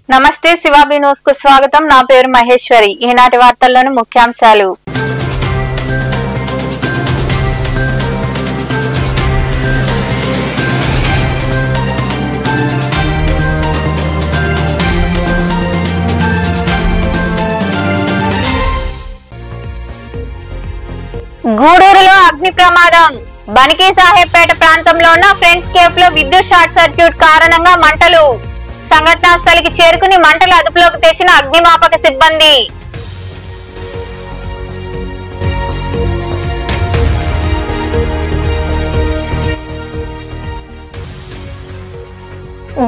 నమస్తే శివాబి న్యూస్ కు స్వాగతం. నా పేరు మహేశ్వరి. ఈనాటి వార్తల్లోని ముఖ్యాంశాలు. గూడూరులో అగ్ని ప్రమాదం. బనికి సాహెబ్పేట ప్రాంతంలో ఉన్న ఫ్రెండ్స్ కేఫ్ లో విద్యుత్ షార్ట్ సర్క్యూట్ కారణంగా మంటలు. సంఘటనా స్థలికి చేరుకుని మంటలు అదుపులోకి తెచ్చిన అగ్నిమాపక సిబ్బంది.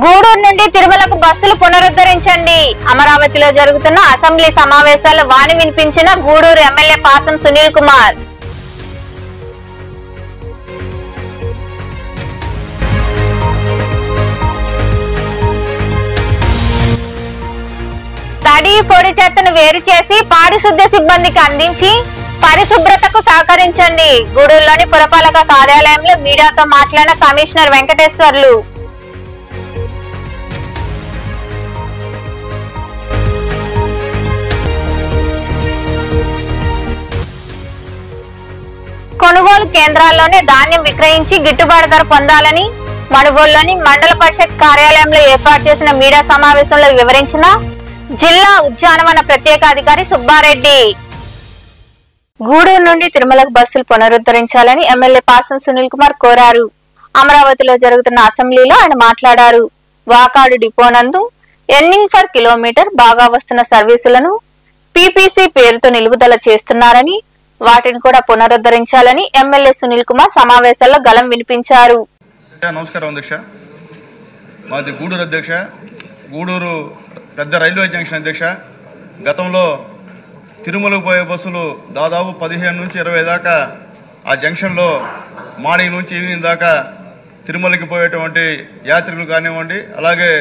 గూడూరు నుండి తిరుమలకు బస్సులు పునరుద్ధరించండి. అమరావతిలో జరుగుతున్న అసెంబ్లీ సమావేశాల్లో వాణి వినిపించిన గూడూరు ఎమ్మెల్యే పాసం సునీల్ కుమార్. తడి పొడి చెత్తను వేరు చేసి పారిశుద్ధ్య సిబ్బందికి అందించి పరిశుభ్రతకు సహకరించండి. గూడూరులోని పురపాలక కార్యాలయంలో మీడియాతో మాట్లాడిన కమిషనర్ వెంకటేశ్వర్లు. కొనుగోలు కేంద్రాల్లోనే ధాన్యం విక్రయించి గిట్టుబాటు ధర పొందాలని మణుగోలులోని మండల పరిషత్ కార్యాలయంలో ఏర్పాటు చేసిన మీడియా సమావేశంలో వివరించిన జిల్లా ఉద్యానవన ప్రత్యేక అధికారి సుబ్బారెడ్డి. గూడూరు నుండి తిరుమలకు బస్సులు పునరుద్ధరించాలని ఎమ్మెల్యే పాసం సునీల్ కుమార్ కోరారు. అమరావతిలో జరుగుతున్న అసెంబ్లీలో ఆయన మాట్లాడారు. వాకాడు డిపో నందు ఎర్నింగ్ ఫర్ కిలోమీటర్ బాగా వస్తున్న సర్వీసులను పీపీసీ పేరుతో నిలుపుదల చేస్తున్నారని, వాటిని కూడా పునరుద్ధరించాలని ఎమ్మెల్యే సునీల్ కుమార్ సమావేశంలో గలం వినిపించారు. నమస్కారం అధ్యక్ష. మాది గూడూరు అధ్యక్ష. గూడూరు పెద్ద రైల్వే జంక్షన్ అధ్యక్ష. గతంలో తిరుమలకు పోయే బస్సులు దాదాపు 15 నుంచి 20 దాకా ఆ జంక్షన్లో మార్నింగ్ నుంచి ఈవినింగ్ దాకా తిరుమలకి పోయేటువంటి యాత్రికులు కానివ్వండి, అలాగే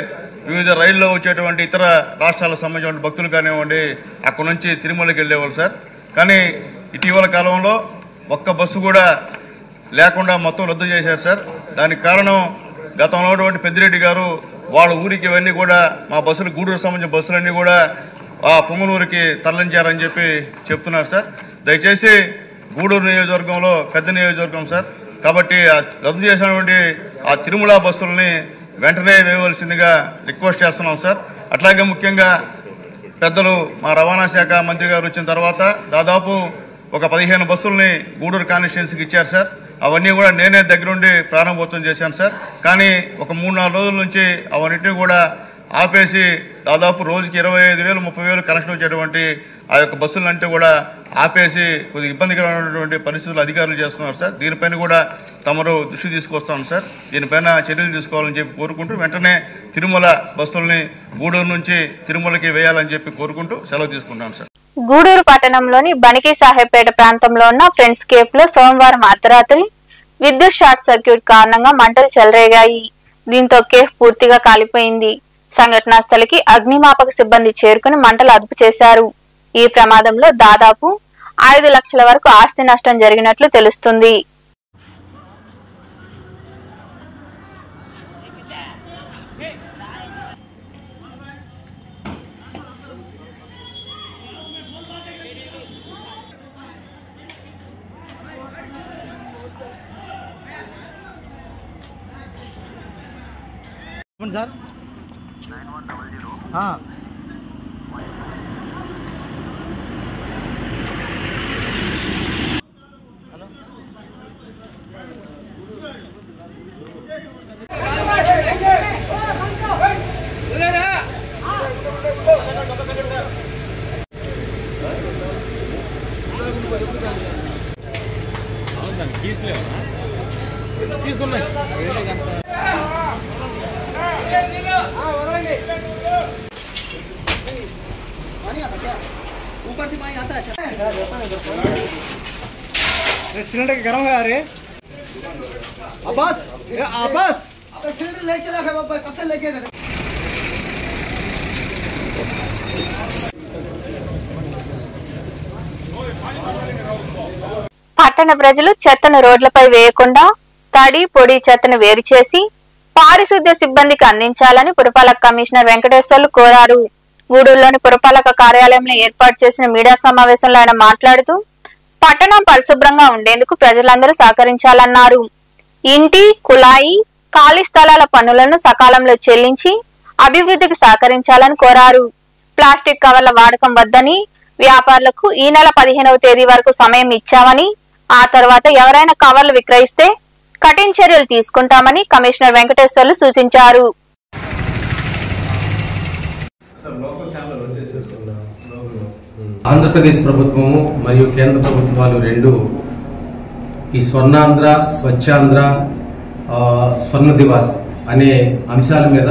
వివిధ రైల్లో వచ్చేటువంటి ఇతర రాష్ట్రాలకు సంబంధించిన భక్తులు కానివ్వండి, అక్కడ నుంచి తిరుమలకి వెళ్ళేవాళ్ళు సార్. కానీ ఇటీవల కాలంలో ఒక్క బస్సు కూడా లేకుండా మొత్తం రద్దు చేశారు సార్. దానికి కారణం గతంలో ఉన్నటువంటి పెద్దిరెడ్డి గారు వాళ్ళ ఊరికి ఇవన్నీ కూడా మా బస్సులు గూడూరు సంబంధించిన బస్సులన్నీ కూడా ఆ పొంగనూరుకి తరలించారని చెప్పి చెప్తున్నారు సార్. దయచేసి గూడూరు నియోజకవర్గంలో పెద్ద నియోజకవర్గం సార్, కాబట్టి రద్దు చేసినటువంటి ఆ తిరుమల బస్సులని వెంటనే వేయవలసిందిగా రిక్వెస్ట్ చేస్తున్నాం సార్. అట్లాగే ముఖ్యంగా పెద్దలు మా రవాణా శాఖ మంత్రి గారు వచ్చిన తర్వాత దాదాపు ఒక 15 బస్సులని గూడూరు కాన్స్టిట్యున్సీకి ఇచ్చారు సార్. అవన్నీ కూడా నేనే దగ్గరుండి ప్రారంభోత్సవం చేశాను సార్. కానీ ఒక 3-4 రోజుల నుంచి అవన్నింటినీ కూడా ఆపేసి దాదాపు రోజుకి 25,000 30,000 కనెక్షన్ వచ్చేటువంటి ఆ యొక్క బస్సులంటే కూడా ఆపేసి కొద్దిగా ఇబ్బందికరమైనటువంటి పరిస్థితులు అధికారులు చేస్తున్నారు సార్. దీనిపైన కూడా తమరు దృష్టి తీసుకొస్తాను సార్. దీనిపైన చర్యలు తీసుకోవాలని చెప్పి కోరుకుంటూ వెంటనే తిరుమల బస్సుల్ని గూడూరు నుంచి తిరుమలకి వేయాలని చెప్పి కోరుకుంటూ సెలవు తీసుకుంటాను సార్. గూడూరు పట్టణంలోని బనికి సాహెబ్పేట ప్రాంతంలో ఉన్న ఫ్రెండ్స్ కేఫ్ లో సోమవారం అర్ధరాత్రి విద్యుత్ షార్ట్ సర్క్యూట్ కారణంగా మంటలు చెలరేగాయి. దీంతో కేఫ్ పూర్తిగా కాలిపోయింది. సంఘటనా స్థలికి అగ్నిమాపక సిబ్బంది చేరుకుని మంటలు అదుపు చేశారు. ఈ ప్రమాదంలో దాదాపు 5 లక్షల వరకు ఆస్తి నష్టం జరిగినట్లు తెలుస్తుంది. సార్ తీసుకున్నాయి. ऊपर से पानी आता है। सिलेंडर गरम है अरे अब्बास सिलेंडर ले चला है बाबा, कब से लेके गए? పట్టణ ప్రజలు చెత్తను రోడ్లపై వేయకుండా తడి పొడి చెత్తను వేరు చేసి పారిశుద్ధ్య సిబ్బందికి అందించాలని పురపాలక కమిషనర్ వెంకటేశ్వర్లు కోరారు. గూడూరులోని పురపాలక కార్యాలయంలో ఏర్పాటు చేసిన మీడియా సమావేశంలో ఆయన మాట్లాడుతూ పట్టణం పరిశుభ్రంగా ఉండేందుకు ప్రజలందరూ సహకరించాలన్నారు. ఇంటి, కుళాయి, ఖాళీ స్థలాల పన్నులను సకాలంలో చెల్లించి అభివృద్ధికి సహకరించాలని కోరారు. ప్లాస్టిక్ కవర్ల వాడకం వద్దని వ్యాపారులకు ఈ నెల 15వ తేదీ వరకు సమయం ఇచ్చామని, ఆ తర్వాత ఎవరైనా కవర్లు విక్రయిస్తే కఠిన చర్యలు తీసుకుంటామని కమిషనర్ వెంకటేశ్వర్లు సూచించారు. ఆంధ్రప్రదేశ్ ప్రభుత్వము మరియు కేంద్ర ప్రభుత్వాలు రెండు ఈ స్వర్ణాంధ్ర, స్వచ్ఛాంధ్ర, స్వర్ణ దివాస్ అనే అంశాల మీద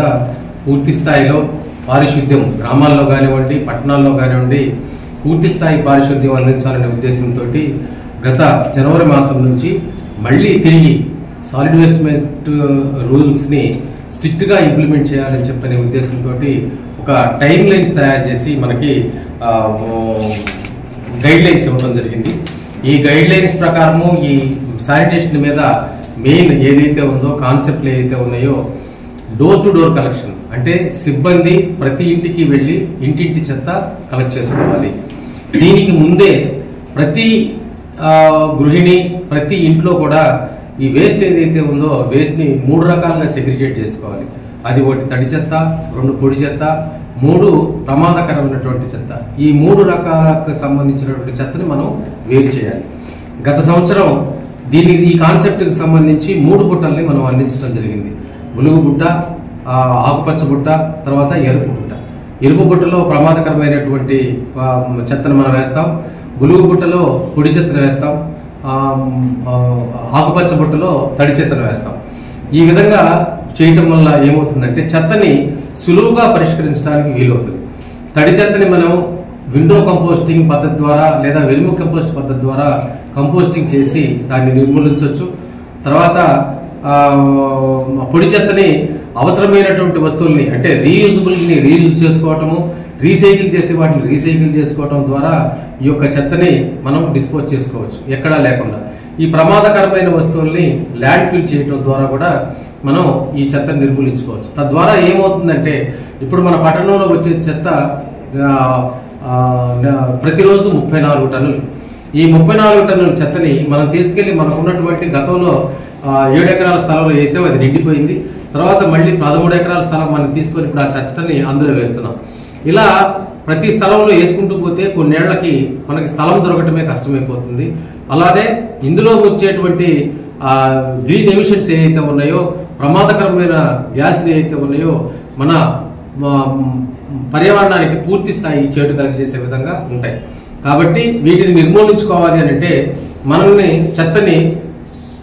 పూర్తి స్థాయిలో పారిశుద్ధ్యం గ్రామాల్లో కానివ్వండి, పట్టణాల్లో కానివ్వండి పూర్తి స్థాయి పారిశుద్ధ్యం అందించాలనే ఉద్దేశంతో గత జనవరి మాసం నుంచి మళ్ళీ తిరిగి సాలిడ్ వేస్ట్ రూల్స్ని స్ట్రిక్ట్గా ఇంప్లిమెంట్ చేయాలని చెప్పనే ఉద్దేశంతో ఒక టైమ్ లైన్స్ తయారు చేసి మనకి గైడ్ లైన్స్ ఇవ్వడం జరిగింది. ఈ గైడ్ లైన్స్ ప్రకారము ఈ శానిటేషన్ మీద మెయిన్ ఏదైతే ఉందో కాన్సెప్ట్లు ఏదైతే ఉన్నాయో డోర్ టు డోర్ కలెక్షన్, అంటే సిబ్బంది ప్రతి ఇంటికి వెళ్ళి ఇంటింటి చెత్త కలెక్ట్ చేసుకోవాలి. దీనికి ముందే ప్రతి గృహిణి ప్రతి ఇంట్లో కూడా ఈ వేస్ట్ ఏదైతే ఉందో వేస్ట్ని 3 రకాలుగా సెగ్రిగేట్ చేసుకోవాలి. అది ఒకటి తడి చెత్త, 2 పొడి చెత్త, 3 ప్రమాదకరమైనటువంటి చెత్త. ఈ 3 రకాలకు సంబంధించినటువంటి చెత్తని మనం వేరు చేయాలి. గత సంవత్సరం ఈ కాన్సెప్ట్కి సంబంధించి 3 బుట్టల్ని మనం అందించడం జరిగింది. బులుగు బుట్ట, ఆకుపచ్చ బుట్ట, తర్వాత ఎరుపు బుట్ట. ఎరుపు బుట్టలో ప్రమాదకరమైనటువంటి చెత్తను మనం వేస్తాం, బులుగు బుట్టలో పొడి చెత్తను వేస్తాం, ఆకుపచ్చ బుట్టలో తడి చెత్తను వేస్తాం. ఈ విధంగా చేయటం వల్ల ఏమవుతుందంటే చెత్తని సులువుగా పరిష్కరించడానికి వీలవుతుంది. తడి చెత్తని మనం విండో కంపోస్టింగ్ పద్ధతి ద్వారా లేదా వెలుము కంపోస్ట్ పద్ధతి ద్వారా కంపోస్టింగ్ చేసి దాన్ని నిర్మూలించవచ్చు. తర్వాత పొడి చెత్తని అవసరమైనటువంటి వస్తువుల్ని అంటే రీయూజబుల్ని రీయూజ్ చేసుకోవటము, రీసైకిల్ చేసే వాటిని రీసైకిల్ చేసుకోవటం ద్వారా ఈ యొక్క చెత్తని మనం డిస్పోజ్ చేసుకోవచ్చు ఎక్కడా లేకుండా. ఈ ప్రమాదకరమైన వస్తువుల్ని ల్యాండ్ ఫిల్ చేయటం ద్వారా కూడా మనం ఈ చెత్తను నిర్మూలించుకోవచ్చు. తద్వారా ఏమవుతుందంటే ఇప్పుడు మన పట్టణంలో వచ్చే చెత్త ప్రతిరోజు 34 టన్నులు. ఈ 34 టన్నుల చెత్తని మనం తీసుకెళ్లి మనకు ఉన్నటువంటి గతంలో 7 ఎకరాల స్థలంలో వేసాం, అది నిండిపోయింది. తర్వాత మళ్ళీ 13 ఎకరాల స్థలం మనం తీసుకొని ఇప్పుడు ఆ చెత్తని అందులో వేస్తున్నాం. ఇలా ప్రతి స్థలంలో వేసుకుంటూ పోతే కొన్నేళ్లకి మనకి స్థలం దొరకటమే కష్టమైపోతుంది. అలాగే ఇందులో వచ్చేటువంటి గ్రీన్ ఎమిషన్స్ ఏవైతే ఉన్నాయో, ప్రమాదకరమైన గ్యాస్లు ఏవైతే ఉన్నాయో మన పర్యావరణానికి పూర్తి స్థాయి చేటు కలిగజేసే విధంగా ఉంటాయి. కాబట్టి వీటిని నిర్మూలించుకోవాలి అని అంటే మనల్ని చెత్తని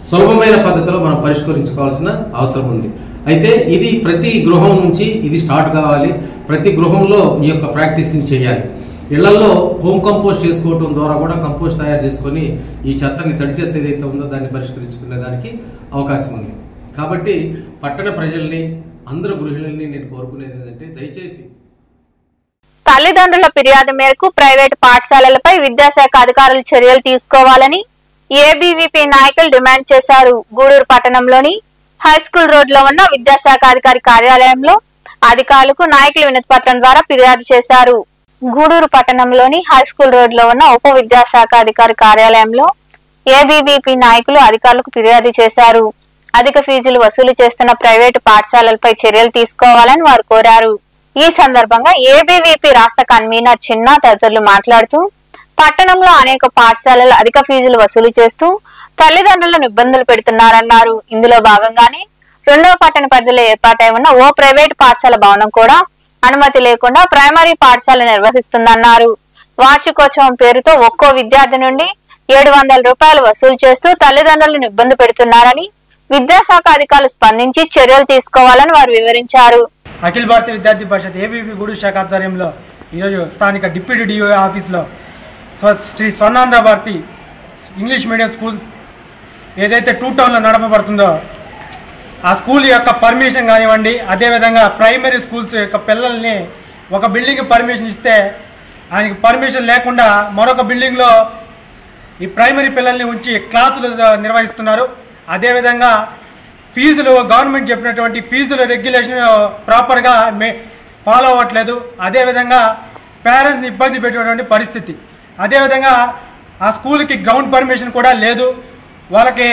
సులభమైన పద్ధతిలో మనం పరిష్కరించుకోవాల్సిన అవసరం ఉంది. అయితే ఇది ప్రతి గృహం నుంచి ఇది స్టార్ట్ కావాలి. ప్రతి గృహంలో ఈ యొక్క ప్రాక్టీస్ని చేయాలి. ఇళ్లలో హోమ్ కంపోస్ట్ చేసుకోవటం ద్వారా కూడా కంపోస్ట్ తయారు చేసుకొని ఈ చెత్తని తడి చెత్త ఏదైతే ఉందో దాన్ని పరిష్కరించుకునే దానికి అవకాశం ఉంది. కాబట్టి పట్టణ ప్రజల్ని అందరూ గృహిణుల్ని నేను కోరుకునేది ఏంటంటే దయచేసి తల్లిదండ్రుల ఫిర్యాదు మేరకు ప్రైవేటు పాఠశాలలపై విద్యాశాఖ అధికారులు చర్యలు తీసుకోవాలని ఏబీవీపీ నాయకులు డిమాండ్ చేశారు. గూడూరు పట్టణంలోని హైస్కూల్ రోడ్ లో ఉన్న విద్యాశాఖ అధికారి కార్యాలయంలో అధికారులకు నాయకులు వినతి పత్రం ద్వారా ఫిర్యాదు చేశారు. గూడూరు పట్టణంలోని హైస్కూల్ రోడ్ లో ఉన్న ఉప విద్యాశాఖ అధికారి కార్యాలయంలో ఏబీవీపీ నాయకులు అధికారులకు ఫిర్యాదు చేశారు. అధిక ఫీజులు వసూలు చేస్తున్న ప్రైవేటు పాఠశాలలపై చర్యలు తీసుకోవాలని వారు కోరారు. ఈ సందర్భంగా ఏబీవీపీ రాష్ట్ర కన్వీనర్ చిన్న తదితరులు మాట్లాడుతూ పట్టణంలో అనేక పాఠశాలలు అధిక ఫీజులు వసూలు చేస్తూ తల్లిదండ్రులను ఇబ్బందులు పెడుతున్నారన్నారు. ఇందులో భాగంగానే 2వ పట్టణ పరిధిలో ఏర్పాటై ఉన్న ఓ ప్రైవేటు పాఠశాల భవనం కూడా అనుమతి లేకుండా ప్రైమరీ పాఠశాల నిర్వహిస్తుందన్నారు. వార్షికోత్సవం పేరుతో ఒక్కో విద్యార్థి నుండి 700 రూపాయలు వసూలు చేస్తూ తల్లిదండ్రులను ఇబ్బంది పెడుతున్నారని విద్యాశాఖ అధికారులు స్పందించి చర్యలు తీసుకోవాలని వారు వివరించారు. అఖిల భారతీయ విద్యార్థి పరిషత్ ఏబీవీ గూడూరు శాఖ ఆధ్వర్యంలో ఈరోజు స్థానిక డిప్యూటీ డిఓ ఆఫీస్లో Shri Swarnandhra Bharati English medium school ఏదైతే 2 టౌన్లో నడపబడుతుందో ఆ స్కూల్ యొక్క పర్మిషన్ కానివ్వండి, అదేవిధంగా ప్రైమరీ స్కూల్స్ యొక్క పిల్లల్ని ఒక బిల్డింగ్ పర్మిషన్ ఇస్తే ఆయనకి పర్మిషన్ లేకుండా మరొక బిల్డింగ్లో ఈ ప్రైమరీ పిల్లల్ని ఉంచి క్లాసులు నిర్వహిస్తున్నారు. అదేవిధంగా ఫీజులు గవర్నమెంట్ చెప్పినటువంటి ఫీజులు రెగ్యులేషన్ ప్రాపర్గా ఫాలో అవ్వట్లేదు. అదేవిధంగా పేరెంట్స్ని ఇబ్బంది పెట్టేటువంటి పరిస్థితి. అదేవిధంగా ఆ స్కూల్కి గ్రౌండ్ పర్మిషన్ కూడా లేదు. వాళ్ళకి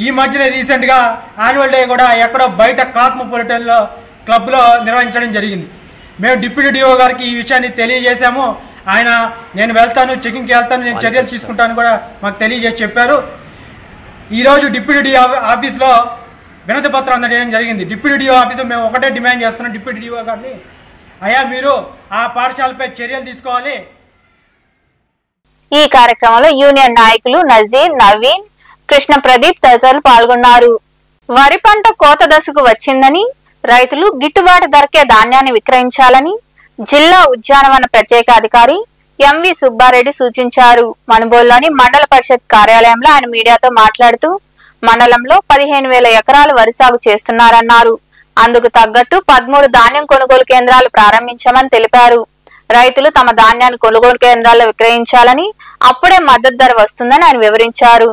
ఈ మధ్యనే రీసెంట్గా యాన్యువల్ డే కూడా ఎక్కడో బయట కాస్మోపాలిటన్లో క్లబ్లో నిర్వహించడం జరిగింది. మేము డిప్యూటీ డిఓ గారికి ఈ విషయాన్ని తెలియజేశాము. ఆయన నేను వెళ్తాను, చెకింగ్కి వెళ్తాను, నేను చర్యలు తీసుకుంటాను కూడా మాకు తెలియజేసి చెప్పారు. ఈరోజు డిప్యూటీ డిఓ ఆఫీస్లో వినతి పత్రం అందజేయడం జరిగింది. డిప్యూటీ డిఓ ఆఫీస్లో మేము ఒకటే డిమాండ్ చేస్తున్నాం డిప్యూటీ డిఓ గారిని, అయ్యా మీరు ఆ పాఠశాలపై చర్యలు తీసుకోవాలి. ఈ కార్యక్రమంలో యూనియన్ నాయకులు నజీర్, నవీన్, కృష్ణ ప్రదీప్ తదితరులు పాల్గొన్నారు. వరి పంట కోత దశకు వచ్చిందని, రైతులు గిట్టుబాటు ధరకే ధాన్యాన్ని విక్రయించాలని జిల్లా ఉద్యానవన ప్రత్యేక అధికారి ఎంవి సుబ్బారెడ్డి సూచించారు. మనుబోలులోని మండల పరిషత్ కార్యాలయంలో ఆయన మీడియాతో మాట్లాడుతూ మండలంలో 15,000 ఎకరాలు వరి సాగు చేస్తున్నారన్నారు. అందుకు తగ్గట్టు 13 ధాన్యం కొనుగోలు కేంద్రాలు ప్రారంభించామని తెలిపారు. రైతులు తమ ధాన్యాన్ని కొనుగోలు కేంద్రాల్లో విక్రయించాలని, అప్పుడే మద్దతు ధర వస్తుందని ఆయన వివరించారు.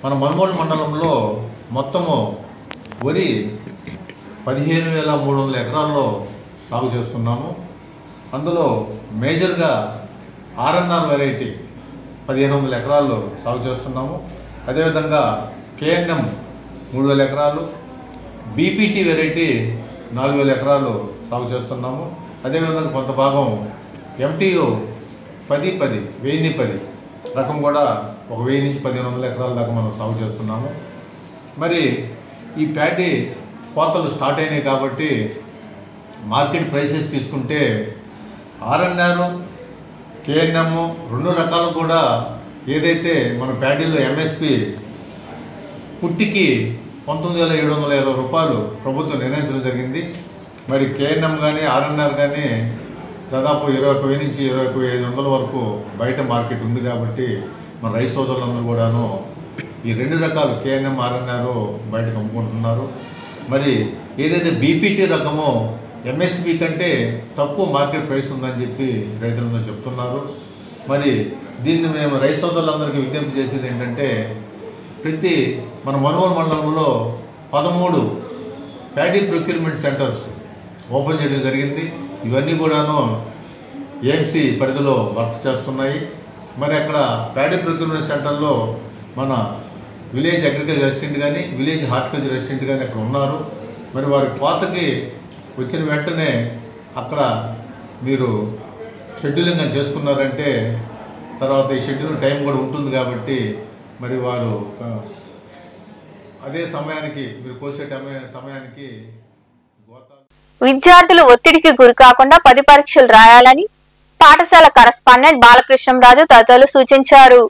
మన మనుబోలు మండలంలో మొత్తము వరి 15,300 ఎకరాల్లో సాగు చేస్తున్నాము. అందులో మేజర్గా RNR వెరైటీ 1,500 ఎకరాల్లో సాగు చేస్తున్నాము. అదేవిధంగా KNM 3,000 ఎకరాలు, BPT వెరైటీ 4,000 ఎకరాలు సాగు చేస్తున్నాము. అదేవిధంగా కొంత భాగం MTU 1010 రకం కూడా 1,000 నుంచి 1,500 ఎకరాల దాకా మనం సాగు చేస్తున్నాము. మరి ఈ ప్యాడీ కోతలు స్టార్ట్ అయినాయి కాబట్టి మార్కెట్ ప్రైసెస్ తీసుకుంటే RNR, KNM 2 రకాలు కూడా ఏదైతే మన ప్యాడీలో MSP పుట్టికి 19,720 రూపాయలు ప్రభుత్వం నిర్ణయించడం జరిగింది. మరి KNM కానీ RNR కానీ దాదాపు 21,000 నుంచి 21,500 వరకు బయట మార్కెట్ ఉంది. కాబట్టి మన రైతు సోదరులందరూ కూడాను ఈ 2 రకాలు KNM, RNR బయటకు అమ్ముకుంటున్నారు. మరి ఏదైతే BPT రకమో MSP కంటే తక్కువ మార్కెట్ ప్రైస్ ఉందని చెప్పి రైతులందరూ చెప్తున్నారు. మరి దీన్ని మేము రైతు సోదరులందరికీ విజ్ఞప్తి చేసేది ఏంటంటే, ప్రతి మన మనుబోలు మండలంలో 13 ప్యాడీ ప్రొక్యూర్మెంట్ సెంటర్స్ ఓపెన్ చేయడం జరిగింది. ఇవన్నీ కూడాను AMC పరిధిలో వర్క్ చేస్తున్నాయి. మరి అక్కడ ప్యాడీ ప్రొక్యూర్మెంట్ సెంటర్లో మన విలేజ్ అగ్రికల్చర్ అసిస్టెంట్ కానీ, విలేజ్ హార్టికల్చర్ అసిస్టెంట్ కానీ అక్కడ ఉన్నారు. మరి వారి కోతకి వచ్చిన వెంటనే అక్కడ మీరు షెడ్యూలింగ్ అని చేసుకున్నారంటే తర్వాత ఈ షెడ్యూల్ టైం కూడా ఉంటుంది. కాబట్టి మరి వారు అదే సమయానికి మీరు కోసే సమయానికి విద్యార్థులు ఒత్తిడికి గురి కాకుండా 10 పరీక్షలు రాయాలని పాఠశాల కరస్పాండెంట్ బాలకృష్ణరాజు తదితరులు సూచించారు.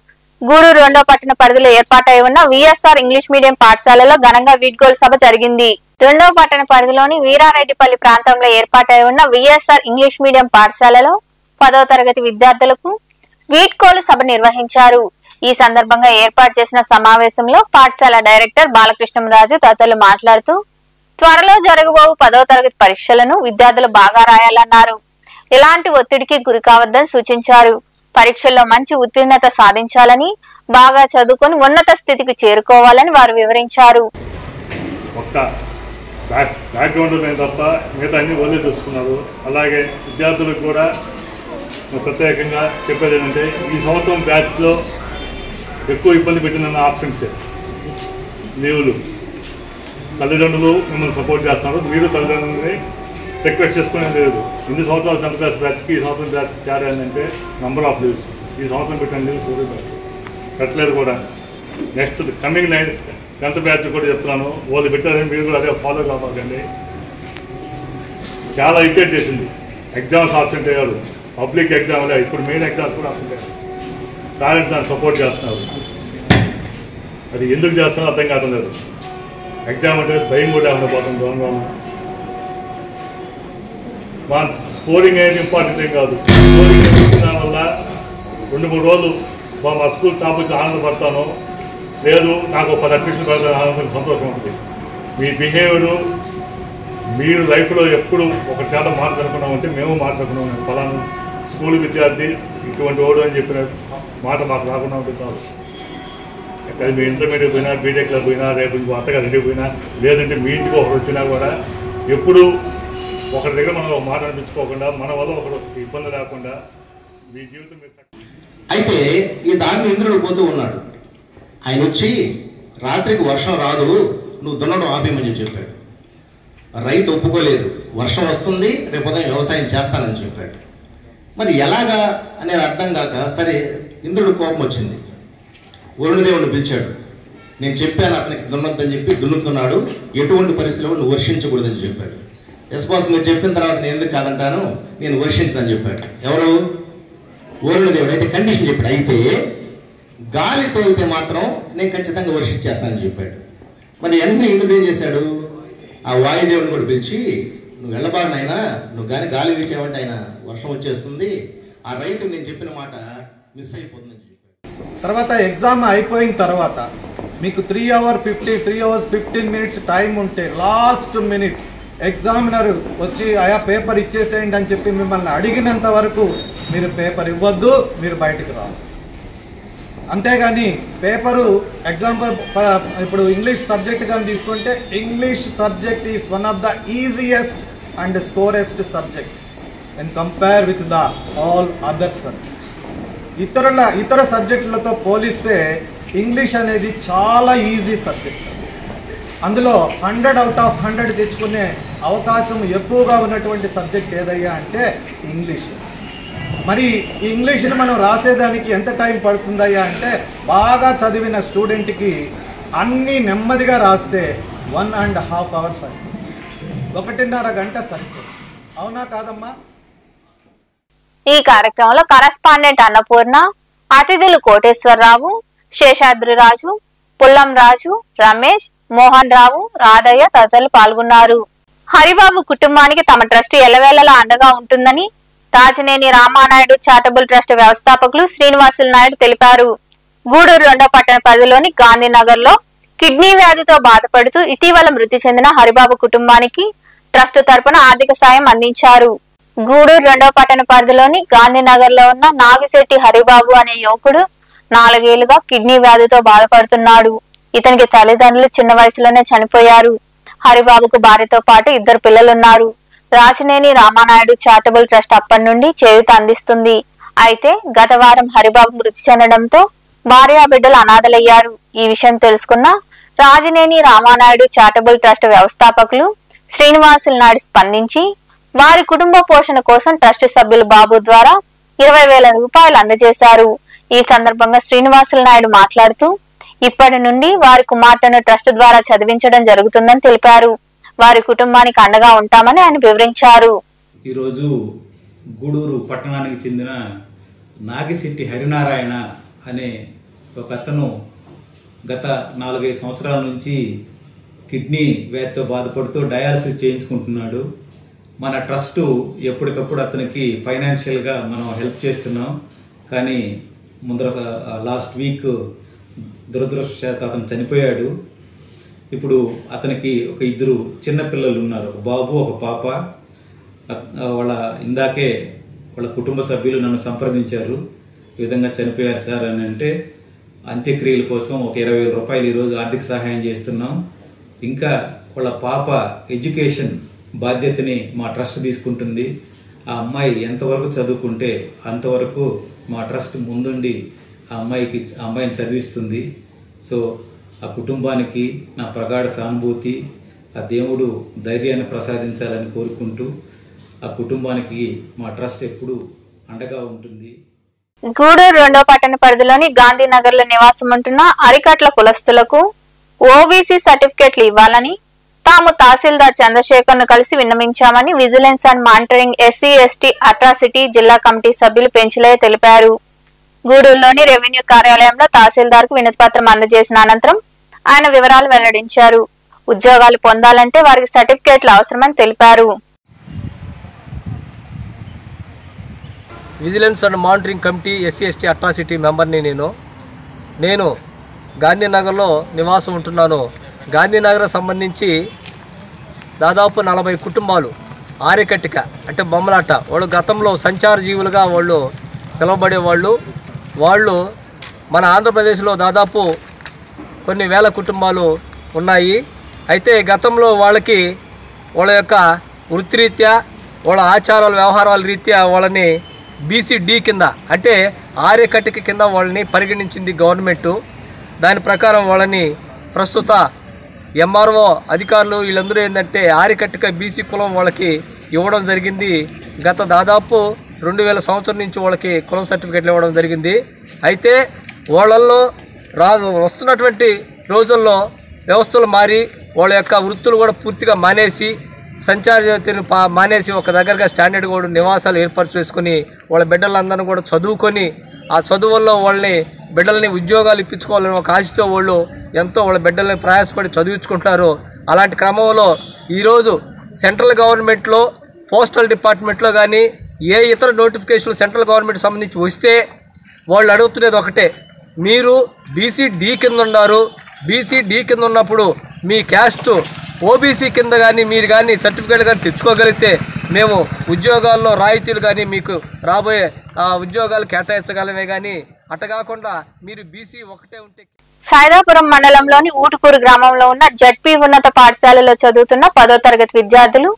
గూడూరు 2వ పట్టణ పరిధిలో ఏర్పాటై ఉన్న VSR ఇంగ్లీష్ మీడియం పాఠశాలలో ఘనంగా వీడ్కోలు సభ జరిగింది. 2వ పట్టణ పరిధిలోని వీరారెడ్డిపల్లి ప్రాంతంలో ఏర్పాటై ఉన్న VSR ఇంగ్లీష్ మీడియం పాఠశాలలో 10వ తరగతి విద్యార్థులకు వీడ్కోలు సభ నిర్వహించారు. ఈ సందర్భంగా ఏర్పాటు చేసిన సమావేశంలో పాఠశాల డైరెక్టర్ బాలకృష్ణరాజు తదితరులు మాట్లాడుతూ త్వరలో జరగబోవు 10వ తరగతి పరీక్షలను విద్యార్థులు బాగా రాయాలన్నారు. ఎలాంటి ఒత్తిడికి గురి కావద్దని సూచించారు. పరీక్షల్లో మంచి ఉత్తీర్ణత సాధించాలని, బాగా చదువుకొని ఉన్నత స్థితికి చేరుకోవాలని వారు వివరించారు. తప్ప మిగతా అన్ని వాళ్ళే చూసుకున్నారు. అలాగే విద్యార్థులకు కూడా ప్రత్యేకంగా చెప్పేది ఏంటంటే, ఈ సంవత్సరం బ్యాచ్లో ఎక్కువ ఇబ్బంది పెట్టిన ఆప్షన్సే లీవులు. తల్లిదండ్రులు మిమ్మల్ని సపోర్ట్ చేస్తున్నారు, మీరు తల్లిదండ్రులని రిక్వెస్ట్ చేసుకునే లేదు. 8 సంవత్సరాల 10th క్లాస్ బ్యాచ్కి ఈ సంవత్సరం బ్యాచ్ క్యారీ అయిందంటే నంబర్ ఆఫ్ లీవ్స్. ఈ సంవత్సరం పెట్టిన లీవ్స్ పెట్టలేదు కూడా. నెక్స్ట్ కమింగ్ 10th బ్యాచ్ కూడా చెప్తున్నాను, వాళ్ళు పెట్టారని మీరు కూడా అదే ఫాలో కావాలండి. చాలా ఇరిటేట్ చేసింది. ఎగ్జామ్స్ ఆప్షన్ అయ్యారు, పబ్లిక్ ఎగ్జామ్ లేదు, ఇప్పుడు మెయిన్ ఎగ్జామ్స్ కూడా ఆప్షన్ అయ్యారు. పేరెంట్స్ దాన్ని సపోర్ట్ చేస్తున్నారు. అది ఎందుకు చేస్తున్నారో అర్థం కావడం లేదు. ఎగ్జామ్ అంటే భయం కూడా ఉండబోతుంది. దూరంగా మా స్కోరింగ్ అనేది ఇంపార్టెంట్ ఏం కాదు. స్కోరింగ్ దానివల్ల 2-3 రోజులు మా స్కూల్ టాప్ వచ్చి ఆనందపడతాను, లేదు నాకు 10 అడ్మిషన్ పడతాను ఆనందం, సంతోషం ఉంటుంది. మీ బిహేవియరు మీరు లైఫ్లో ఎప్పుడు ఒక చేత మాట్లాడుకున్నామంటే మేము మాట్లాడుకున్నాం, ఫలానా స్కూల్ విద్యార్థి ఇటువంటి ఓడు అని చెప్పిన మాట మాకు రాకుండా ఉంటే చాలు. కానీ మీ ఇంటర్మీడియట్ పోయినా, బీటెక్లో పోయినా, రేపు ఇంకో అత్తగా రెడీ పోయినా, లేదంటే మీ ఇంటికి ఒకరు వచ్చినా కూడా ఎప్పుడు ఒకరి దగ్గర మనం ఒక మాట అనిపించుకోకుండా, మన వల్ల ఒకరు ఇబ్బంది లేకుండా మీ జీవితం మీరు. అయితే ఈ దారిని ఇంద్రుడు పోతూ ఉన్నాడు. ఆయన వచ్చి రాత్రికి వర్షం రాదు, నువ్వు దున్నడం ఆపేయమని చెప్పాడు. రైతు ఒప్పుకోలేదు. వర్షం వస్తుంది, రేపు ఉదయం వ్యవసాయం చేస్తానని చెప్పాడు. మరి ఎలాగా అనేది అర్థం కాక సరే ఇంద్రుడు కోపం వచ్చింది. వరుణదేవుడిని పిలిచాడు. నేను చెప్పాను అతనికి దున్నొద్దని చెప్పి దున్నుతున్నాడు, ఎటువంటి పరిస్థితుల్లో నువ్వు వర్షించకూడదని చెప్పాడు. ఎస్ బాస్ మీరు చెప్పిన తర్వాత నేను ఎందుకు కాదంటాను, నేను వర్షించదని చెప్పాడు. ఎవరు? వరుణదేవుడు. అయితే కండిషన్ చెప్పాడు, అయితే గాలి తోలితే మాత్రం నేను ఖచ్చితంగా వర్షించేస్తానని చెప్పాడు. మరి వెంటనే ఇంద్రుడు ఏం చేశాడు, ఆ వాయుదేవుని కూడా పిలిచి నువ్వు వెళ్ళబారినైనా, నువ్వు కానీ గాలి వీచావంటే ఆయన వర్షం వచ్చేస్తుంది, ఆ రైతు నేను చెప్పిన మాట మిస్ అయిపోతుందని చెప్పాడు. తర్వాత ఎగ్జామ్ అయిపోయిన తర్వాత మీకు 3 hours 15 minutes టైం ఉంటే లాస్ట్ మినిట్ ఎగ్జామినర్ వచ్చి ఆయా పేపర్ ఇచ్చేసేయండి అని చెప్పి మిమ్మల్ని అడిగినంత వరకు మీరు పేపర్ ఇవ్వద్దు, మీరు బయటకు రావాలి. అంతేగాని పేపరు ఎగ్జాంపుల్ ఇప్పుడు ఇంగ్లీష్ సబ్జెక్ట్ కానీ తీసుకుంటే English subject is one of the easiest and scorest subject and compare with the all other subjects. ఇతర సబ్జెక్టులతో పోలిస్తే ఇంగ్లీష్ అనేది చాలా ఈజీ సబ్జెక్ట్. అందులో 100 out of 100 తెచ్చుకునే అవకాశం ఎక్కువగా ఉన్నటువంటి సబ్జెక్ట్ ఏదయ్యా అంటే ఇంగ్లీష్. మరి ఈ ఇంగ్లీష్ని మనం రాసేదానికి ఎంత టైం పడుతుందయ్యా అంటే బాగా చదివిన స్టూడెంట్కి అన్నీ నెమ్మదిగా రాస్తే 1.5 hours సరిపోతుంది, 1.5 గంట సరిపోతుంది. అవునా కాదమ్మా? ఈ కార్యక్రమంలో కరస్పాండెంట్ అన్నపూర్ణ, అతిథులు కోటేశ్వరరావు, శేషాద్రిరాజు, పుల్లం రాజు, రమేష్, మోహన్ రావు, రాధయ్య తదితరులు పాల్గొన్నారు. హరిబాబు కుటుంబానికి తమ ట్రస్ట్ ఎల్లవేళలా అండగా ఉంటుందని రాజనేని రామానాయుడు చారిటబుల్ ట్రస్ట్ వ్యవస్థాపకులు శ్రీనివాసులు నాయుడు తెలిపారు. గూడూరు 2వ పట్టణ పరిధిలోని గాంధీనగర్ లో కిడ్నీ వ్యాధితో బాధపడుతూ ఇటీవల మృతి చెందిన హరిబాబు కుటుంబానికి ట్రస్ట్ తరపున ఆర్థిక సాయం అందించారు. గూడూరు 2వ పట్టణ పరిధిలోని గాంధీనగర్ లో ఉన్న నాగిశెట్టి హరిబాబు అనే యువకుడు 4 ఏళ్లుగా కిడ్నీ వ్యాధితో బాధపడుతున్నాడు. ఇతనికి తల్లిదండ్రులు చిన్న వయసులోనే చనిపోయారు. హరిబాబుకు భార్యతో పాటు 2 పిల్లలున్నారు. రాజనేని రామానాయుడు చారిటబుల్ ట్రస్ట్ అప్పటి నుండి చేయూత అందిస్తుంది. అయితే గత వారం హరిబాబు మృతి చెందడంతో భార్యా బిడ్డలు అనాథలయ్యారు. ఈ విషయం తెలుసుకున్న రాజనేని రామానాయుడు చారిటబుల్ ట్రస్ట్ వ్యవస్థాపకులు శ్రీనివాసులు నాయుడు స్పందించి వారి కుటుంబ పోషణ కోసం ట్రస్ట్ సభ్యులు బాబు ద్వారా 20,000 రూపాయలు అందజేశారు. ఈ సందర్భంగా శ్రీనివాసులు నాయుడు మాట్లాడుతూ ఇప్పటి నుండి వారి కుమార్తెను ట్రస్ట్ ద్వారా చదివించడం జరుగుతుందని తెలిపారు. వారి కుటుంబానికి అండగా ఉంటామని ఆయన వివరించారు. ఈరోజు గూడూరు పట్టణానికి చెందిన నాగిశెట్టి హరినారాయణ అనే ఒక అతను గత 4-5 సంవత్సరాల నుంచి కిడ్నీ వ్యాధితో బాధపడుతూ డయాలసిస్ చేయించుకుంటున్నాడు. మన ట్రస్ట్ ఎప్పటికప్పుడు అతనికి ఫైనాన్షియల్గా మనం హెల్ప్ చేస్తున్నాం. కానీ ముందర లాస్ట్ వీక్ దురదృష్టవశాత్తు అతను చనిపోయాడు. ఇప్పుడు అతనికి ఒక 2 చిన్నపిల్లలు ఉన్నారు, ఒక బాబు ఒక పాప. ఇందాకే వాళ్ళ కుటుంబ సభ్యులు నన్ను సంప్రదించారు, ఈ విధంగా చనిపోయారు సార్ అని. అంటే అంత్యక్రియల కోసం ఒక 20,000 రూపాయలు ఈరోజు ఆర్థిక సహాయం చేస్తున్నాం. ఇంకా వాళ్ళ పాప ఎడ్యుకేషన్ బాధ్యతని మా ట్రస్ట్ తీసుకుంటుంది. ఆ అమ్మాయి ఎంతవరకు చదువుకుంటే అంతవరకు మా ట్రస్ట్ ముందుండి ఆ అమ్మాయిని చదివిస్తుంది. సో ఆ కుటుంబానికి నా ప్రగాఢ సానుభూతి, ఆ దేవుడు ధైర్యాన్ని ప్రసాదించాలని కోరుకుంటూ ఆ కుటుంబానికి మా ట్రస్ట్ ఎప్పుడు అండగా ఉంటుంది. గూడూరు 2వ పట్టణ పరిధిలోని గాంధీనగర్ లో నివాసం ఉంటున్న అరికట్ల కులస్తులకు ఓబీసీ సర్టిఫికెట్లు ఇవ్వాలని తాము తహసీల్దార్ చంద్రశేఖర్ ను కలిసి విన్నవించామని vigilance and monitoring SC/ST atrocity జిల్లా కమిటీ సభ్యులు పెంచులయ్య తెలిపారు. గూడూరులోని రెవెన్యూ కార్యాలయంలో తహసీల్దార్ కు వినతి పత్రం అందజేసిన అనంతరం ఆయన వివరాలు వెల్లడించారు. ఉద్యోగాలు పొందాలంటే వారికి సర్టిఫికేట్లు అవసరమని తెలిపారు. Vigilance and monitoring committee SC/ST atrocity మెంబర్ని నేను గాంధీనగర్లో నివాసం ఉంటున్నాను. గాంధీనగర్ సంబంధించి దాదాపు 40 కుటుంబాలు ఆరికట్టిక అంటే బొమ్మలాట వాళ్ళు గతంలో సంచార జీవులుగా వాళ్ళు పిలువబడేవాళ్ళు. వాళ్ళు మన ఆంధ్రప్రదేశ్లో దాదాపు కొన్ని వేల కుటుంబాలు ఉన్నాయి. అయితే గతంలో వాళ్ళకి వాళ్ళ యొక్క వృత్తిరీత్యా వాళ్ళ ఆచారాల వ్యవహారాల రీత్యా వాళ్ళని BCD కింద అంటే ఆర్యకట్టిక కింద వాళ్ళని పరిగణించింది గవర్నమెంటు. దాని ప్రకారం వాళ్ళని ప్రస్తుత MRO అధికారులు వీళ్ళందరూ ఏంటంటే ఆర్యకట్టిక BC కులం వాళ్ళకి ఇవ్వడం జరిగింది. గత దాదాపు 2000 సంవత్సరం నుంచి వాళ్ళకి కులం సర్టిఫికెట్లు ఇవ్వడం జరిగింది. అయితే వాళ్ళల్లో వస్తున్నటువంటి రోజుల్లో వ్యవస్థలు మారి వాళ్ళ యొక్క వృత్తులు కూడా పూర్తిగా మానేసి సంచార జాతిని మానేసి ఒక దగ్గరగా స్టాండర్డ్ కూడా నివాసాలు ఏర్పాటు చేసుకుని వాళ్ళ బిడ్డలందరినీ కూడా చదువుకొని ఆ చదువుల్లో వాళ్ళని బిడ్డల్ని ఉద్యోగాలు ఇప్పించుకోవాలని ఒక ఆశతో వాళ్ళు ఎంతో వాళ్ళ బిడ్డల్ని ప్రయాసపడి చదివించుకుంటున్నారు. అలాంటి క్రమంలో ఈరోజు సెంట్రల్ గవర్నమెంట్లో పోస్టల్ డిపార్ట్మెంట్లో కానీ ఏ ఇతర నోటిఫికేషన్లు సెంట్రల్ గవర్నమెంట్ సంబంధించి వస్తే వాళ్ళు అడుగుతున్నది ఒకటే, మీరు BCD కింద ఉన్నారు. BCD కింద ఉన్నప్పుడు మీ క్యాస్ట్ OBC కింద కానీ మీరు కానీ సర్టిఫికేట్ కానీ తెచ్చుకోగలిగితే మేము ఉద్యోగాల్లో రాయితీలు కానీ మీకు రాబోయే ఉద్యోగాలు కేటాయించగలమే కానీ అట్ట కాకుండా మీరు BC ఒకటే ఉంటే. సైదాపురం మండలంలోని ఊటుకూరు గ్రామంలో ఉన్న జడ్పీ ఉన్నత పాఠశాలలో చదువుతున్న 10వ తరగతి విద్యార్థులు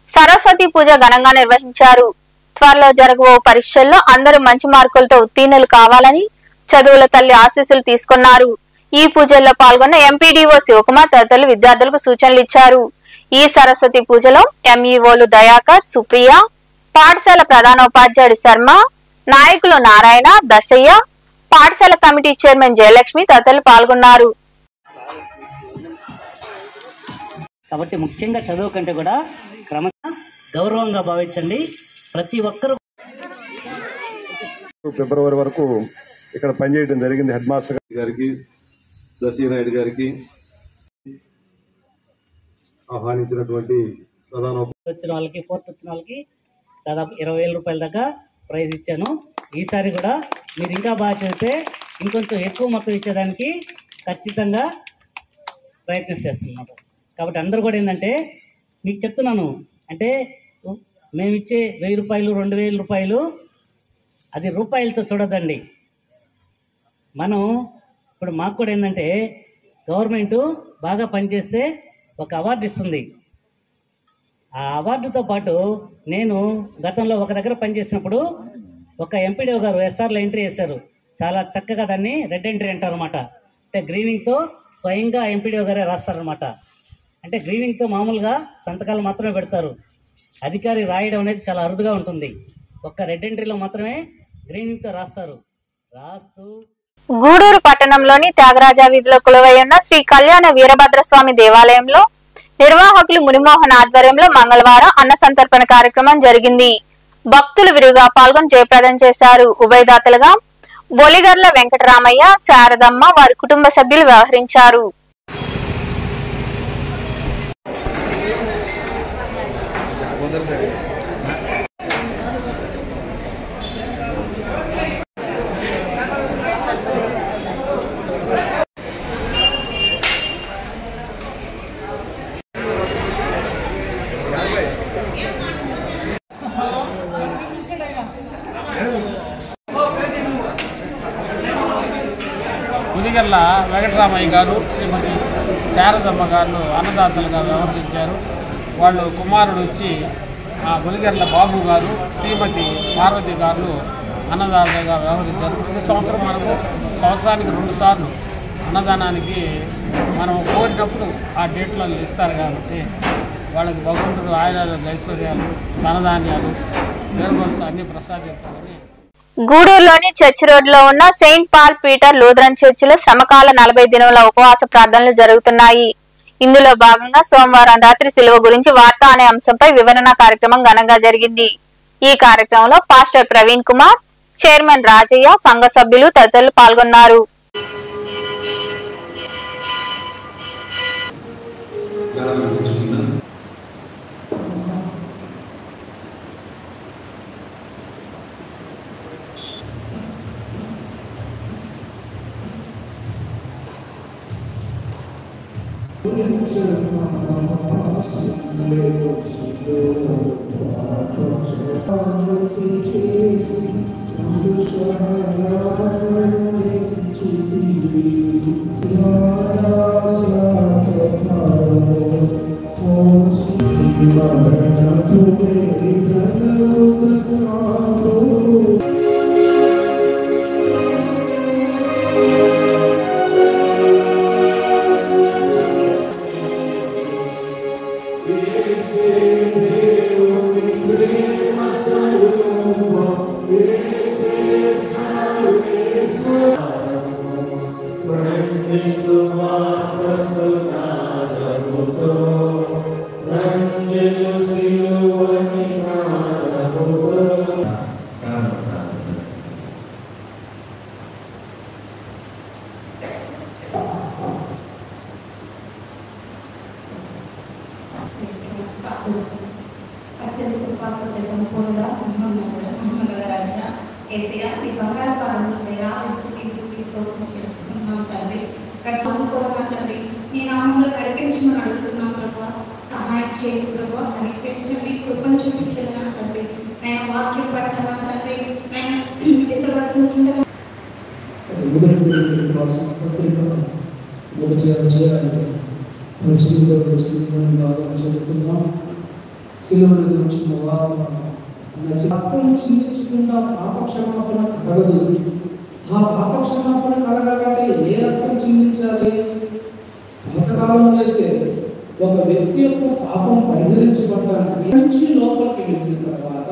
సరస్వతి పూజ ఘనంగా నిర్వహించారు. త్వరలో జరగబో పరీక్షల్లో అందరూ మంచి మార్కులతో ఉత్తీర్ణులు కావాలని చదువుల తల్లి ఆశీస్సులు తీసుకున్నారు. ఈ పూజల్లో పాల్గొన్న ఎంపీడీఓ శివకుమార్ తదితరులు విద్యార్థులకు సూచనలు ఇచ్చారు. ఈ సరస్వతి పూజలో MEOలు దయాకర్, సుప్రియ, పాఠశాల ప్రధానోపాధ్యాయుడు శర్మ, నాయకులు నారాయణ, దశయ్య, పాఠశాల కమిటీ చైర్మన్ జయలక్ష్మి తదితరులు పాల్గొన్నారు. కాబట్టి ముఖ్యంగా చదువు కంటే కూడా క్రమంగా గౌరవంగా భావించండి. ప్రతి ఒక్కరూ ఫిబ్రవరి వరకు ఇక్కడ పనిచేయడం జరిగింది. హెడ్ మాస్టర్ గారికి, దశయ్య నాయుడు గారికి ఆహ్వానించినటువంటి వచ్చిన వాళ్ళకి, 4th వచ్చిన వాళ్ళకి దాదాపు 20,000 రూపాయల దాకా ప్రైజ్ ఇచ్చాను. ఈసారి కూడా మీరు ఇంకా బాగా చదివితే ఇంకొంచెం ఎక్కువ మొత్తం ఇచ్చేదానికి ఖచ్చితంగా ప్రయత్నం చేస్తున్నాను. కాబట్టి అందరూ కూడా ఏంటంటే మీకు చెప్తున్నాను, అంటే మేము ఇచ్చే 1000 రూపాయలు 2000 రూపాయలు అది రూపాయలతో చూడదండి. మనం ఇప్పుడు మాకు కూడా ఏంటంటే గవర్నమెంటు బాగా పనిచేస్తే ఒక అవార్డు ఇస్తుంది. ఆ అవార్డుతో పాటు నేను గతంలో ఒక దగ్గర పనిచేసినప్పుడు ఒక ఎంపీడీఓ గారు SRలో ఎంట్రీ చేశారు. చాలా చక్కగా దాన్ని రెడ్ ఎంట్రీ అంటారు అనమాట. అంటే గ్రీనింగ్తో స్వయంగా ఎంపీడీఓ గారే రాస్తారనమాట. అంటే గ్రీనింగ్తో మామూలుగా సంతకాలు మాత్రమే పెడతారు. అధికారి రాయడం అనేది చాలా అరుదుగా ఉంటుంది. ఒక్క రెడ్ ఎంట్రీలో మాత్రమే గ్రీనింగ్తో రాస్తారు. రాస్తూ గూడూరు పట్టణంలోని త్యాగరాజ వీధిలో కొలువై ఉన్న శ్రీ కళ్యాణ వీరభద్రస్వామి దేవాలయంలో నిర్వాహకులు మునిమోహన్ ఆధ్వర్యంలో మంగళవారం అన్న సంతర్పణ కార్యక్రమం జరిగింది. భక్తులు విరివిగా పాల్గొని జయప్రదం చేశారు. ఉభయదాతలుగా బొలిగర్ల వెంకటరామయ్య, శారదమ్మ, వారి కుటుంబ సభ్యులు వ్యవహరించారు. బులిగర్ల వెంకటరామయ్య గారు, శ్రీమతి శారదమ్మ గారు అన్నదాతలుగా వ్యవహరించారు. వాళ్ళు కుమారుడు వచ్చి బులిగర్ల బాబు గారు, శ్రీమతి పార్వతి గారు అన్నదాతలుగా వ్యవహరించారు. ప్రతి సంవత్సరం మనకు సంవత్సరానికి 2 సార్లు అన్నదానానికి మనం కోరినప్పుడు ఆ డేట్లలో ఇస్తారు. కాబట్టి వాళ్ళకి భగవంతుడు ఆయురారోగ్య ఐశ్వర్యాలు, ధనధాన్యాలు, వేరుబోల్స్ అన్ని ప్రసాదించాలని. గూడూరులోని చర్చి రోడ్లో ఉన్న సెయింట్ పాల్ పీటర్ లూథరన్ చర్చిలో శ్రమకాల 40 దినముల ఉపవాస ప్రార్థనలు జరుగుతున్నాయి. ఇందులో భాగంగా సోమవారం రాత్రి సిలువ గురించి వార్త అనే అంశంపై వివరణ కార్యక్రమం ఘనంగా జరిగింది. ఈ కార్యక్రమంలో పాస్టర్ ప్రవీణ్ కుమార్, చైర్మన్ రాజయ్య, సంఘ సభ్యులు తదితరులు పాల్గొన్నారు. అత్యంత కృపాసత్య సంపూర్ణ మహిమగల రాజా ఏసయ్యా నీ బంగారు పాదముల వేలాది స్తుతి స్తోత్రం చెప్పుకుంటున్నాం తండ్రి కూడా తండ్రి నీ నామంలో కనిపించమని అడుగుతున్నాం ప్రభా సహాయం చేయండి ప్రభా కనిపించండి కృపను చూపించండి నా తండ్రి నేను వాక్యం పట్టాల తండ్రి నేను ఎత్తబడుతుంటుండగా మొదటి అధ్యాయం 18వ వచనం భాగం చదువుకుందాం. శిలువను గురించిన వార్త రక్తం చిందించకుండా పాపక్షమాపణ కలగదు. ఆ పాపక్షమాపణ కలగాలంటే ఏ రక్తం చిందించాలి? పాతకాలంలో అయితే ఒక వ్యక్తి యొక్క పాపం పరిహరించబడడానికి నుంచి లోపలికి వెళ్ళిన తర్వాత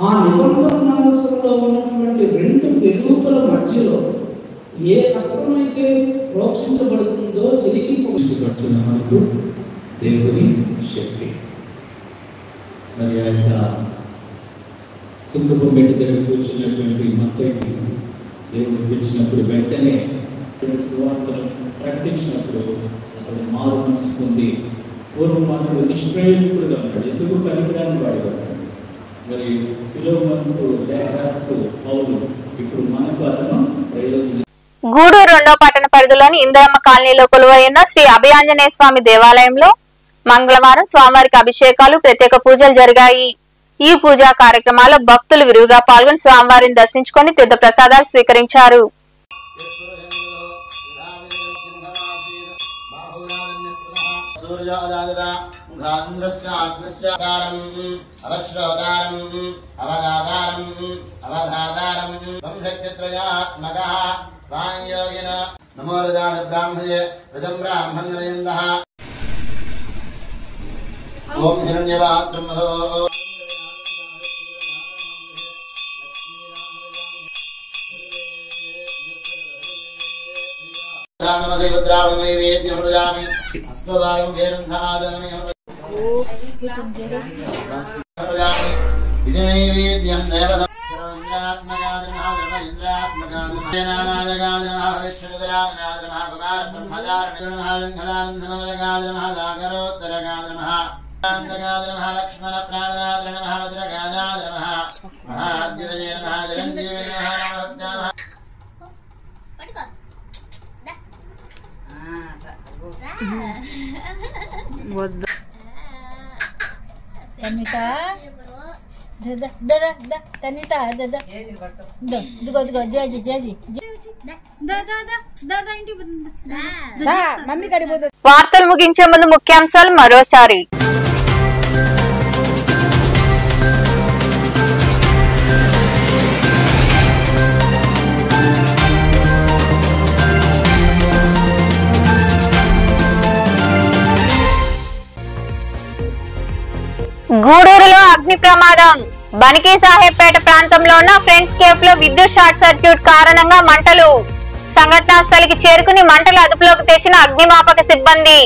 ఆ నిబంధన మందస్సులో ఉన్నటువంటి రెండు పెరుగుల మధ్యలో ఏ రక్తమైతే ప్రోక్షించబడుతుందో చెరిగింపబడుతున్న మనకు దేవుని శక్తి. మరి ఆ యొక్క సింహపు మెట్టు దగ్గర కూర్చున్నటువంటి మత్తయిని దేవుడు పిలిచినప్పుడు వెంటనే సువార్తను ప్రకటించినప్పుడు అతడు మారు మనసు పొంది పూర్వం అతడు నిష్ప్రయోజకుడుగా ఉన్నాడు, ఎందుకు పనికిరాని వాడుగా ఉన్నాడు. మరి ఫిలోమోనుకు లేఖ రాస్తూ పౌలు ఇప్పుడు మనకు అతను ప్రయోజనం. గూడూరు 2వ పట్టణ పరిధిలోని ఇందిరమ్మ కాలనీలో కొలువైన శ్రీ అభయాంజనేయ స్వామి దేవాలయంలో మంగళవారం స్వామివారికి అభిషేకాలు, ప్రత్యేక పూజలు జరిగాయి. ఈ పూజా కార్యక్రమాల్లో భక్తులు విరివిగా పాల్గొని స్వామివారిని దర్శించుకొని తీర్థ ప్రసాదాలు స్వీకరించారు. నమో రజాన బ్రాహ్మణే రజం బ్రాహ్మణ్యయందః ఓం హిరణ్యవాత్రమహో నైవేద్యం ప్రజామి అస్వభాగం వేరుంధాదమని ఇది నైవేద్యం దేవత లక్ష్మణ ప్రాణాద్ర వజ్రగాజాద్ర మహాద్యుదయ వార్తలు ముగించే ముందు ముఖ్యాంశాలు మరోసారి. గూడూరులో అగ్ని ప్రమాదం. బనికి సాహెబ్పేట ప్రాంతంలో ఉన్న ఫ్రెండ్స్ కేఫ్ లో విద్యుత్ షార్ట్ సర్క్యూట్ కారణంగా మంటలు. సంఘటనా స్థలికి చేరుకుని మంటలు అదుపులోకి తెచ్చిన అగ్నిమాపక సిబ్బంది.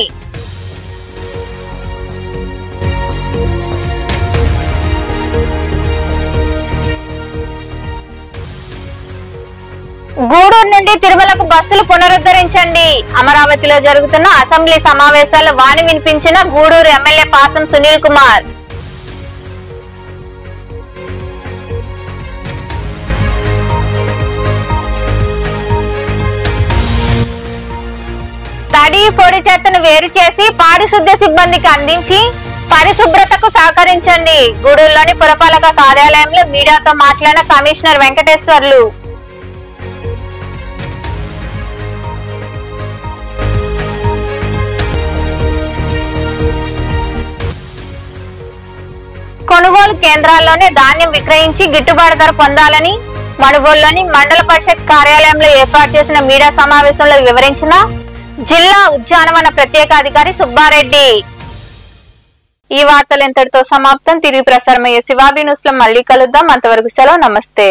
గూడూరు నుండి తిరుమలకు బస్సులు పునరుద్ధరించండి. అమరావతిలో జరుగుతున్న అసెంబ్లీ సమావేశాల్లో వాణి వినిపించిన గూడూరు ఎమ్మెల్యే పాసం సునీల్ కుమార్. తడి పొడి చెత్తను వేరు చేసి పారిశుద్ధ్య సిబ్బందికి అందించి పరిశుభ్రతకు సహకరించండి. గూడూరులోని పురపాలక కార్యాలయంలో మీడియాతో మాట్లాడిన కమిషనర్ వెంకటేశ్వర్లు. కొనుగోలు కేంద్రాల్లోనే ధాన్యం విక్రయించి గిట్టుబాటు ధర పొందాలని మణుగోలులోని మండల పరిషత్ కార్యాలయంలో ఏర్పాటు చేసిన మీడియా సమావేశంలో వివరించిన జిల్లా ఉద్యానవన ప్రత్యేక అధికారి సుబ్బారెడ్డి. ఈ వార్తలు ఇంతటితో సమాప్తం. తిరిగి ప్రసారమయ్యే శివాబి న్యూస్ లో మళ్ళీ కలుద్దాం. అంతవరకు సెలవు. నమస్తే.